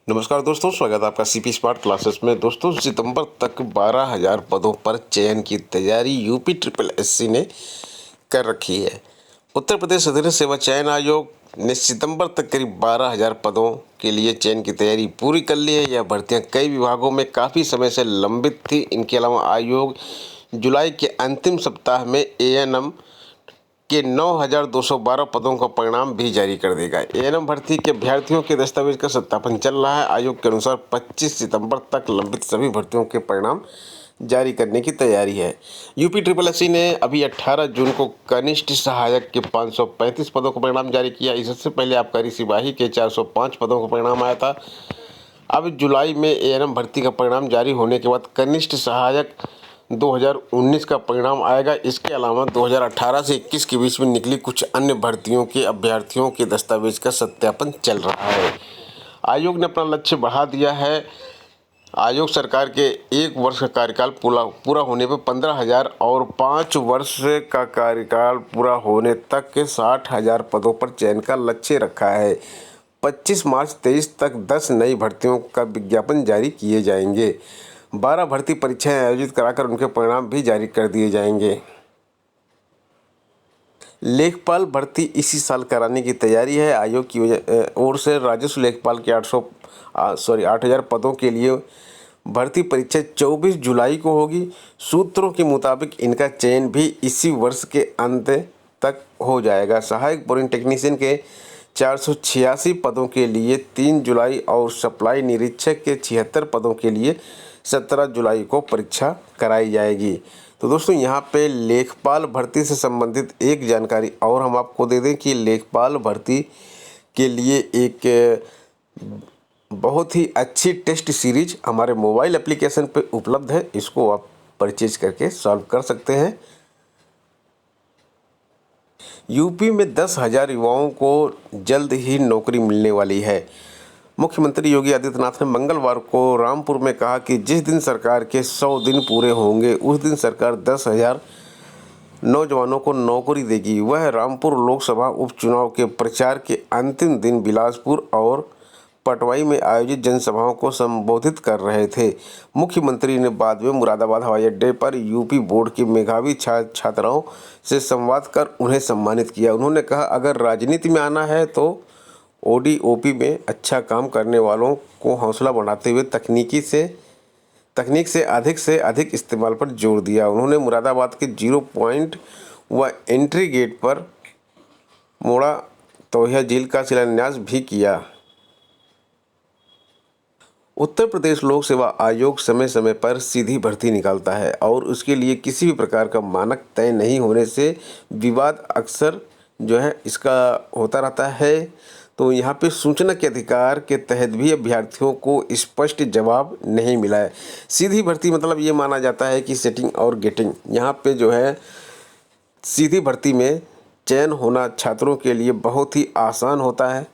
नमस्कार दोस्तों, स्वागत है आपका सीपी स्मार्ट क्लासेस में। दोस्तों, सितंबर तक 12,000 पदों पर चयन की तैयारी यूपी ट्रिपल एससी ने कर रखी है। उत्तर प्रदेश अधीनस्थ सेवा चयन आयोग ने सितंबर तक करीब 12,000 पदों के लिए चयन की तैयारी पूरी कर ली है। यह भर्तियां कई विभागों में काफ़ी समय से लंबित थी। इनके अलावा आयोग जुलाई के अंतिम सप्ताह में एएनएम के 9,212 पदों का परिणाम भी जारी कर देगा। एएनएम भर्ती के अभ्यर्थियों के दस्तावेज का सत्यापन चल रहा है। आयोग के अनुसार 25 सितंबर तक लंबित सभी भर्तियों के परिणाम जारी करने की तैयारी है। यूपी ट्रिपल एससी ने अभी 18 जून को कनिष्ठ सहायक के 535 पदों का परिणाम जारी किया। इससे पहले आबकारी सिपाही के 405 पदों का परिणाम आया था। अब जुलाई में एएनएम भर्ती का परिणाम जारी होने के बाद कनिष्ठ सहायक 2019 का परिणाम आएगा। इसके अलावा 2018 से 21 के बीच में निकली कुछ अन्य भर्तियों के अभ्यर्थियों के दस्तावेज का सत्यापन चल रहा है। आयोग ने अपना लक्ष्य बढ़ा दिया है। आयोग सरकार के 1 वर्ष का कार्यकाल पूरा होने पर 15,000 और 5 वर्ष का कार्यकाल पूरा होने तक के 60,000 पदों पर चयन का लक्ष्य रखा है। 25 मार्च 23 तक 10 नई भर्तियों का विज्ञापन जारी किए जाएंगे। 12 भर्ती परीक्षाएं आयोजित कराकर उनके परिणाम भी जारी कर दिए जाएंगे। लेखपाल भर्ती इसी साल कराने की तैयारी है। आयोग की ओर से राजस्व लेखपाल के 8,000 पदों के लिए भर्ती परीक्षा 24 जुलाई को होगी। सूत्रों के मुताबिक इनका चयन भी इसी वर्ष के अंत तक हो जाएगा। सहायक बोरिंग टेक्नीशियन के 486 पदों के लिए 3 जुलाई और सप्लाई निरीक्षक के 76 पदों के लिए 17 जुलाई को परीक्षा कराई जाएगी। तो दोस्तों, यहाँ पे लेखपाल भर्ती से संबंधित एक जानकारी और हम आपको दे दें कि लेखपाल भर्ती के लिए एक बहुत ही अच्छी टेस्ट सीरीज हमारे मोबाइल एप्लीकेशन पे उपलब्ध है। इसको आप परचेज करके सॉल्व कर सकते हैं। यूपी में 10,000 युवाओं को जल्द ही नौकरी मिलने वाली है। मुख्यमंत्री योगी आदित्यनाथ ने मंगलवार को रामपुर में कहा कि जिस दिन सरकार के 100 दिन पूरे होंगे उस दिन सरकार 10,000 नौजवानों को नौकरी देगी। वह रामपुर लोकसभा उपचुनाव के प्रचार के अंतिम दिन बिलासपुर और पटवाई में आयोजित जनसभाओं को संबोधित कर रहे थे। मुख्यमंत्री ने बाद में मुरादाबाद हवाई अड्डे पर यूपी बोर्ड के मेधावी छात्राओं से संवाद कर उन्हें सम्मानित किया। उन्होंने कहा, अगर राजनीति में आना है तो ओडीओपी में अच्छा काम करने वालों को हौसला बढ़ाते हुए तकनीक से अधिक इस्तेमाल पर जोर दिया। उन्होंने मुरादाबाद के 0 पॉइंट व एंट्री गेट पर मोड़ा तोहिया झील का शिलान्यास भी किया। उत्तर प्रदेश लोक सेवा आयोग समय समय पर सीधी भर्ती निकालता है और उसके लिए किसी भी प्रकार का मानक तय नहीं होने से विवाद अक्सर इसका होता रहता है। तो यहाँ पे सूचना के अधिकार के तहत भी अभ्यर्थियों को स्पष्ट जवाब नहीं मिला है। सीधी भर्ती मतलब ये माना जाता है कि सेटिंग और गेटिंग। यहाँ पे सीधी भर्ती में चयन होना छात्रों के लिए बहुत ही आसान होता है।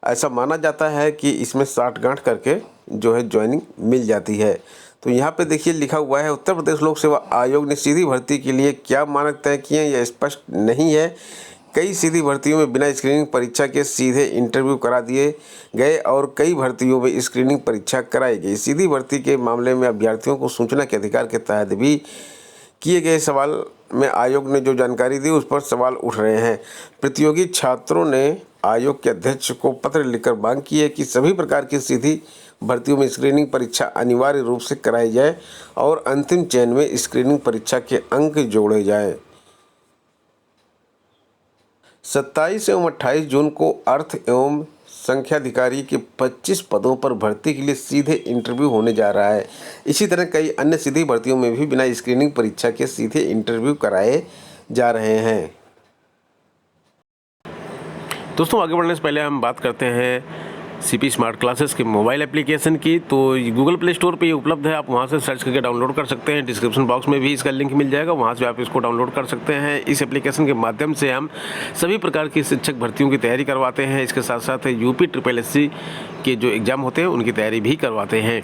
ऐसा माना जाता है कि इसमें साठगांठ करके ज्वाइनिंग मिल जाती है। तो यहाँ पे देखिए लिखा हुआ है, उत्तर प्रदेश लोक सेवा आयोग ने सीधी भर्ती के लिए क्या मानक तय किए हैं यह स्पष्ट नहीं है। कई सीधी भर्तियों में बिना स्क्रीनिंग परीक्षा के सीधे इंटरव्यू करा दिए गए और कई भर्तियों में स्क्रीनिंग परीक्षा कराई गई। सीधी भर्ती के मामले में अभ्यर्थियों को सूचना के अधिकार के तहत भी किए गए सवाल में आयोग ने जो जानकारी दी उस पर सवाल उठ रहे हैं। प्रतियोगी छात्रों ने आयोग के अध्यक्ष को पत्र लिखकर मांग की है कि सभी प्रकार की सीधी भर्तियों में स्क्रीनिंग परीक्षा अनिवार्य रूप से कराई जाए और अंतिम चयन में स्क्रीनिंग परीक्षा के अंक जोड़े जाएं। 27 एवं 28 जून को अर्थ एवं संख्याधिकारी के 25 पदों पर भर्ती के लिए सीधे इंटरव्यू होने जा रहा है। इसी तरह कई अन्य सीधी भर्तियों में भी बिना स्क्रीनिंग परीक्षा के सीधे इंटरव्यू कराए जा रहे हैं। दोस्तों, आगे बढ़ने से पहले हम बात करते हैं सीपी स्मार्ट क्लासेस के मोबाइल एप्लीकेशन की। तो गूगल प्ले स्टोर पे ये उपलब्ध है, आप वहाँ से सर्च करके डाउनलोड कर सकते हैं। डिस्क्रिप्शन बॉक्स में भी इसका लिंक मिल जाएगा, वहाँ से आप इसको डाउनलोड कर सकते हैं। इस एप्लीकेशन के माध्यम से हम सभी प्रकार की शिक्षक भर्तियों की तैयारी करवाते हैं। इसके साथ साथ यूपी ट्रिपल एससी के जो एग्ज़ाम होते हैं उनकी तैयारी भी करवाते हैं।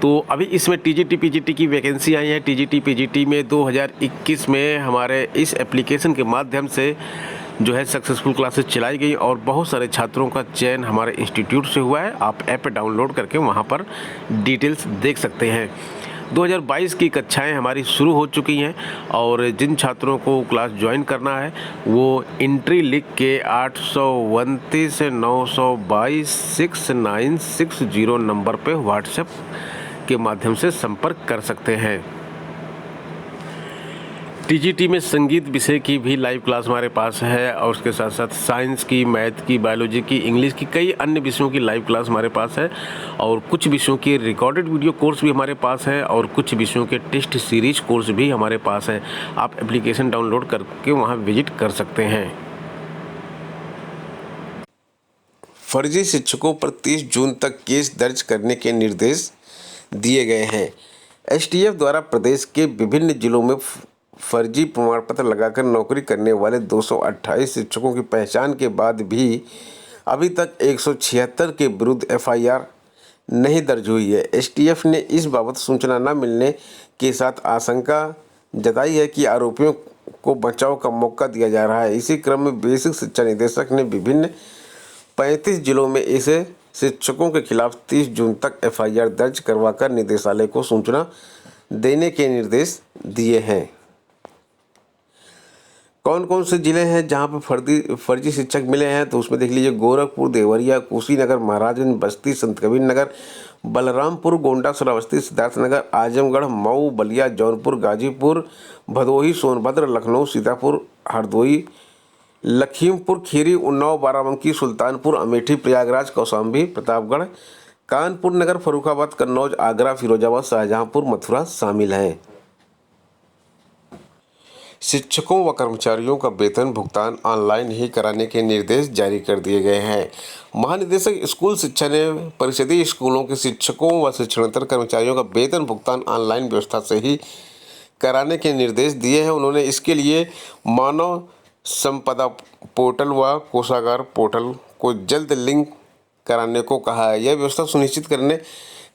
तो अभी इसमें टीजीटी पीजीटी की वैकेंसी आई है। टीजीटी पीजीटी में 2021 में हमारे इस एप्लीकेशन के माध्यम से जो है सक्सेसफुल क्लासेस चलाई गई और बहुत सारे छात्रों का चयन हमारे इंस्टीट्यूट से हुआ है। आप ऐप डाउनलोड करके वहाँ पर डिटेल्स देख सकते हैं। 2022 की कक्षाएं हमारी शुरू हो चुकी हैं और जिन छात्रों को क्लास ज्वाइन करना है वो एंट्री लिख के 829-922-6960 नंबर पे व्हाट्सएप के माध्यम से संपर्क कर सकते हैं। टीजीटी में संगीत विषय की भी लाइव क्लास हमारे पास है और उसके साथ साथ साइंस की, मैथ की, बायोलॉजी की, इंग्लिश की, कई अन्य विषयों की लाइव क्लास हमारे पास है और कुछ विषयों की रिकॉर्डेड वीडियो कोर्स भी हमारे पास है और कुछ विषयों के टेस्ट सीरीज कोर्स भी हमारे पास है। आप एप्लीकेशन डाउनलोड करके वहां विजिट कर सकते हैं। फर्जी शिक्षकों पर 30 जून तक केस दर्ज करने के निर्देश दिए गए हैं। एसटीएफ द्वारा प्रदेश के विभिन्न जिलों में फर्जी प्रमाण पत्र लगाकर नौकरी करने वाले 228 शिक्षकों की पहचान के बाद भी अभी तक 176 के विरुद्ध एफआईआर नहीं दर्ज हुई है। एसटीएफ ने इस बाबत सूचना न मिलने के साथ आशंका जताई है कि आरोपियों को बचाव का मौका दिया जा रहा है। इसी क्रम में बेसिक शिक्षा निदेशक ने विभिन्न 35 जिलों में ऐसे शिक्षकों के खिलाफ 30 जून तक एफआईआर दर्ज करवाकर निदेशालय को सूचना देने के निर्देश दिए हैं। कौन कौन से जिले हैं जहां पर फर्जी शिक्षक मिले हैं तो उसमें देख लीजिए गोरखपुर, देवरिया, कुशीनगर, महाराजगंज, बस्ती, संत कबीर नगर, बलरामपुर, गोंडा, श्रावस्ती, सिद्धार्थनगर, आजमगढ़, मऊ, बलिया, जौनपुर, गाजीपुर, भदोही, सोनभद्र, लखनऊ, सीतापुर, हरदोई, लखीमपुर खीरी, उन्नाव, बाराबंकी, सुल्तानपुर, अमेठी, प्रयागराज, कौशाम्बी, प्रतापगढ़, कानपुर नगर, फर्रुखाबाद, कन्नौज, आगरा, फिरोजाबाद, शाहजहांपुर, मथुरा शामिल हैं। शिक्षकों व कर्मचारियों का वेतन भुगतान ऑनलाइन ही कराने के निर्देश जारी कर दिए गए हैं। महानिदेशक स्कूल शिक्षा ने परिषदीय स्कूलों के शिक्षकों व शिक्षणेतर कर्मचारियों का वेतन भुगतान ऑनलाइन व्यवस्था से ही कराने के निर्देश दिए हैं। उन्होंने इसके लिए मानव संपदा पोर्टल व कोषागार पोर्टल को जल्द लिंक कराने को कहा है। यह व्यवस्था सुनिश्चित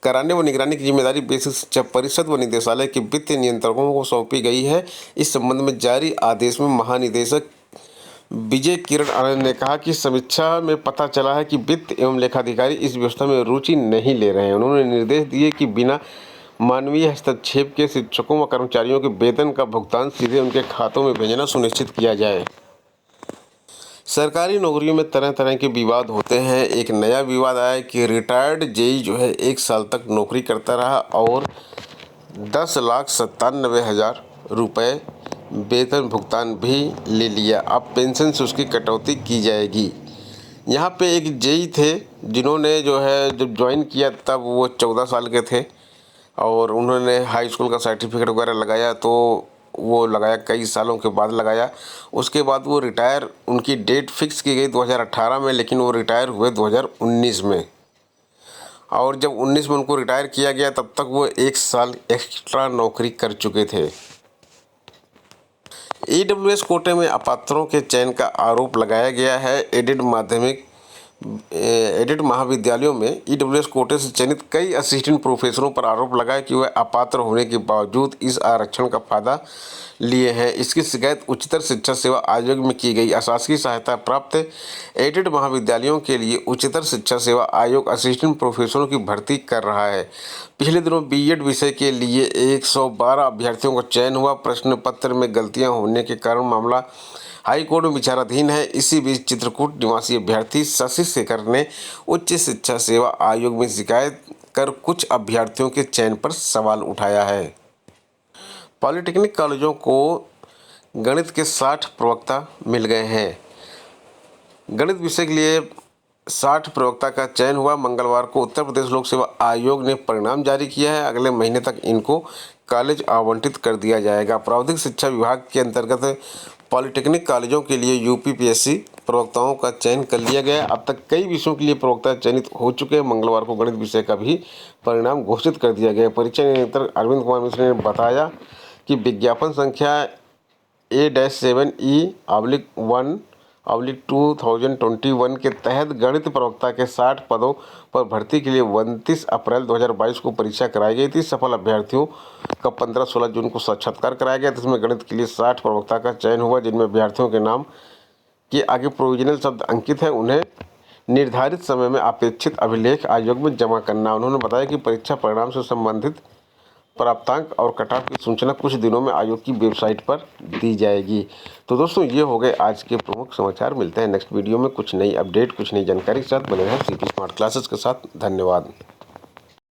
कराने व निगरानी की जिम्मेदारी बेसिक शिक्षा परिषद व निदेशालय के वित्तीय नियंत्रकों को सौंपी गई है। इस संबंध में जारी आदेश में महानिदेशक विजय किरण आनंद ने कहा कि समीक्षा में पता चला है कि वित्त एवं लेखाधिकारी इस व्यवस्था में रुचि नहीं ले रहे हैं। उन्होंने निर्देश दिए कि बिना मानवीय हस्तक्षेप के शिक्षकों व कर्मचारियों के वेतन का भुगतान सीधे उनके खातों में भेजना सुनिश्चित किया जाए। सरकारी नौकरियों में तरह तरह के विवाद होते हैं। एक नया विवाद आया कि रिटायर्ड जेई जो है 1 साल तक नौकरी करता रहा और 10,97,000 रुपये वेतन भुगतान भी ले लिया। अब पेंशन से उसकी कटौती की जाएगी। यहाँ पे एक जेई थे जिन्होंने जो है जब ज्वाइन किया तब वो 14 साल के थे और उन्होंने हाई स्कूल का सर्टिफिकेट वगैरह लगाया तो वो लगाया, कई सालों के बाद लगाया। उसके बाद वो रिटायर, उनकी डेट फिक्स की गई 2018 में, लेकिन वो रिटायर हुए 2019 में और जब 19 में उनको रिटायर किया गया तब तक वो 1 साल एक्स्ट्रा नौकरी कर चुके थे। ईडब्ल्यूएस कोटे में अपात्रों के चयन का आरोप लगाया गया है। एडेड महाविद्यालयों में ईडब्ल्यूएस कोटे से चयनित कई असिस्टेंट प्रोफेसरों पर आरोप लगाया कि वह अपात्र होने के बावजूद इस आरक्षण का फायदा लिए हैं। इसकी शिकायत उच्चतर शिक्षा सेवा आयोग में की गई। अशासकीय सहायता प्राप्त एडेड महाविद्यालयों के लिए उच्चतर शिक्षा सेवा आयोग असिस्टेंट प्रोफेसरों की भर्ती कर रहा है। पिछले दिनों बीएड विषय के लिए 112 अभ्यर्थियों का चयन हुआ। प्रश्न पत्र में गलतियां होने के कारण मामला हाई कोर्ट में विचाराधीन है। इसी बीच चित्रकूट निवासी अभ्यर्थी शशि शेखर ने उच्च शिक्षा सेवा आयोग में शिकायत कर कुछ अभ्यर्थियों के चयन पर सवाल उठाया है। पॉलिटेक्निक कॉलेजों को गणित के 60 प्रवक्ता मिल गए हैं। गणित विषय के लिए 60 प्रवक्ता का चयन हुआ। मंगलवार को उत्तर प्रदेश लोक सेवा आयोग ने परिणाम जारी किया है। अगले महीने तक इनको कॉलेज आवंटित कर दिया जाएगा। प्रावधिक शिक्षा विभाग के अंतर्गत पॉलिटेक्निक कॉलेजों के लिए यूपीपीएससी प्रवक्ताओं का चयन कर लिया गया। अब तक कई विषयों के लिए प्रवक्ता चयनित हो चुके हैं। मंगलवार को गणित विषय का भी परिणाम घोषित कर दिया गया। परीक्षा नियंत्रक अरविंद कुमार मिश्र ने बताया कि विज्ञापन संख्या A-7E/1/2021 के तहत गणित प्रवक्ता के 60 पदों पर भर्ती के लिए 29 अप्रैल 2022 को परीक्षा कराई गई थी। सफल अभ्यर्थियों का 15-16 जून को साक्षात्कार कराया गया, जिसमें गणित के लिए 60 प्रवक्ता का चयन हुआ, जिनमें अभ्यर्थियों के नाम के आगे प्रोविजनल शब्द अंकित है उन्हें निर्धारित समय में अपेक्षित अभिलेख आयोग में जमा करना। उन्होंने बताया कि परीक्षा परिणाम से संबंधित प्राप्तांक और कटऑफ की सूचना कुछ दिनों में आयोग की वेबसाइट पर दी जाएगी। तो दोस्तों ये हो गए आज के प्रमुख समाचार। मिलते हैं नेक्स्ट वीडियो में कुछ नई अपडेट, कुछ नई जानकारी के साथ। बने रहें सीपी स्मार्ट क्लासेस के साथ। धन्यवाद।